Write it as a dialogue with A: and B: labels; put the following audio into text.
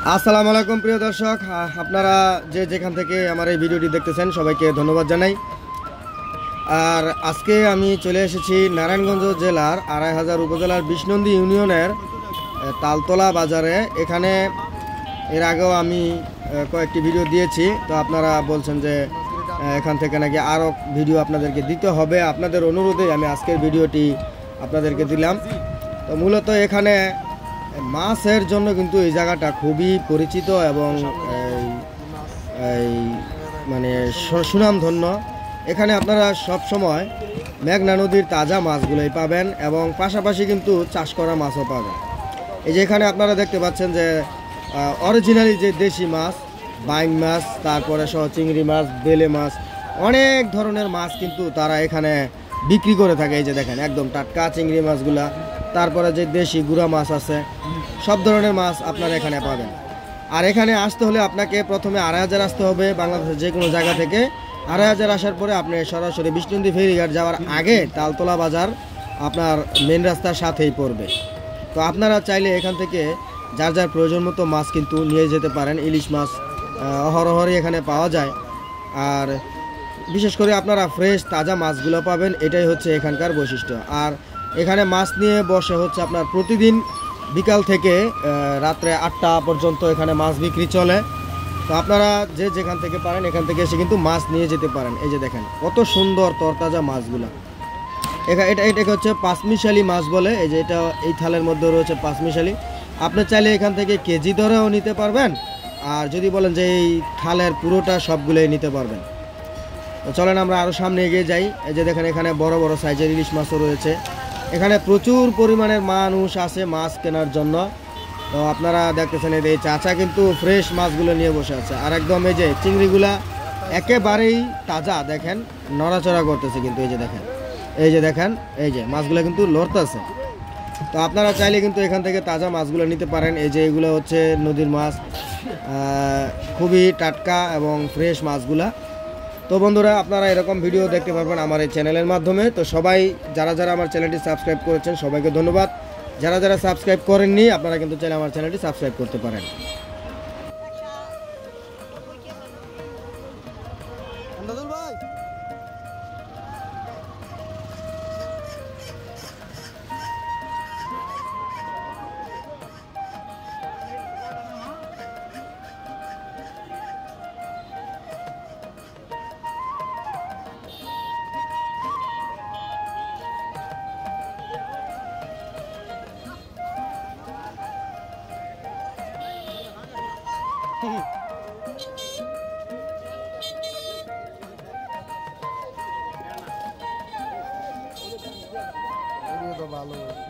A: আসসালামু আলাইকুম প্রিয় দর্শক, আপনারা যে যেখান থেকে আমার এই ভিডিওটি দেখতেছেন সবাইকে ধন্যবাদ জানাই। আর আজকে আমি চলে এসেছি নারায়ণগঞ্জ জেলার ২৫০০ উপজেলার বিশনন্দী ইউনিয়নের তালতলা বাজারে। এখানে এর আগেও আমি কয়েকটি ভিডিও দিয়েছি, তো আপনারা বলছেন যে এখান থেকে নাকি আরও ভিডিও আপনাদেরকে দিতে হবে। আপনাদের অনুরোধে আমি আজকের ভিডিওটি আপনাদেরকে দিলাম। তো মূলত এখানে মাছের জন্য কিন্তু এই জায়গাটা খুবই পরিচিত এবং মানে সুনামধন্য। এখানে আপনারা সব সময় মেঘনা নদীর তাজা মাছগুলোই পাবেন এবং পাশাপাশি কিন্তু চাষ করা মাছও পাবেন। এই যে এখানে আপনারা দেখতে পাচ্ছেন যে অরিজিনালি যে দেশি মাছ, বাইং মাছ, তারপরে সহ চিংড়ি মাছ, বেলে মাছ, অনেক ধরনের মাছ কিন্তু তারা এখানে বিক্রি করে থাকে। এই যে দেখেন একদম টাটকা চিংড়ি মাছগুলা, তারপরে যে দেশি গুঁড়া মাছ আছে, সব ধরনের মাছ আপনারা এখানে পাবেন। আর এখানে আসতে হলে আপনাকে প্রথমে ২৫০০ আসতে হবে বাংলাদেশের যে কোনো জায়গা থেকে। ২৫০০ আসার পরে আপনি সরাসরি বিশনন্দী ফেরিঘাট যাওয়ার আগে তালতলা বাজার আপনার মেন রাস্তার সাথেই পড়বে। তো আপনারা চাইলে এখান থেকে যার যার প্রয়োজন মতো মাছ কিন্তু নিয়ে যেতে পারেন। ইলিশ মাছ অহরহরই এখানে পাওয়া যায়, আর বিশেষ করে আপনারা ফ্রেশ তাজা মাছগুলো পাবেন, এটাই হচ্ছে এখানকার বৈশিষ্ট্য। আর এখানে মাছ নিয়ে বসে হচ্ছে আপনার প্রতিদিন বিকাল থেকে রাত্রে ৮টা পর্যন্ত এখানে মাছ বিক্রি চলে। তো আপনারা যে যেখান থেকে পারেন এখান থেকে এসে কিন্তু মাছ নিয়ে যেতে পারেন। এই যে দেখেন কত সুন্দর তরতাজা মাছগুলো। এটাকে হচ্ছে পাঁচমিশালি মাছ বলে। এই যে এটা এই থালের মধ্যে রয়েছে পাঁচমিশালি। আপনি চাইলে এখান থেকে কেজি দরেও নিতে পারবেন, আর যদি বলেন যে এই থালের পুরোটা সবগুলোই নিতে পারবেন। তো চলেন আমরা আরও সামনে এগিয়ে যাই। এই যে দেখেন এখানে বড় বড় সাইজের ইলিশ মাছও রয়েছে। এখানে প্রচুর পরিমাণের মানুষ আসে মাছ কেনার জন্য। তো আপনারা দেখতেছেন এই চাচা কিন্তু ফ্রেশ মাছগুলো নিয়ে বসে আছে। আর একদম এই যে চিংড়িগুলা একেবারেই তাজা, দেখেন নড়াচড়া করতেছে কিন্তু। এই যে দেখেন এই যে মাছগুলো কিন্তু লড়তেছে। তো আপনারা চাইলে কিন্তু এখান থেকে তাজা মাছগুলো নিতে পারেন। এই যে এগুলো হচ্ছে নদীর মাছ, খুবই টাটকা এবং ফ্রেশ মাছগুলা। তো বন্ধুরা, আপনারা এরকম ভিডিও দেখতে পারবেন আমার এই চ্যানেলের মাধ্যমে। তো সবাই যারা যারা আমার চ্যানেলটি সাবস্ক্রাইব করেছেন সবাইকে ধন্যবাদ। যারা যারা সাবস্ক্রাইব করেননি আপনারা কিন্তু চাইলে আমার চ্যানেলটি সাবস্ক্রাইব করতে পারেন। ভালো।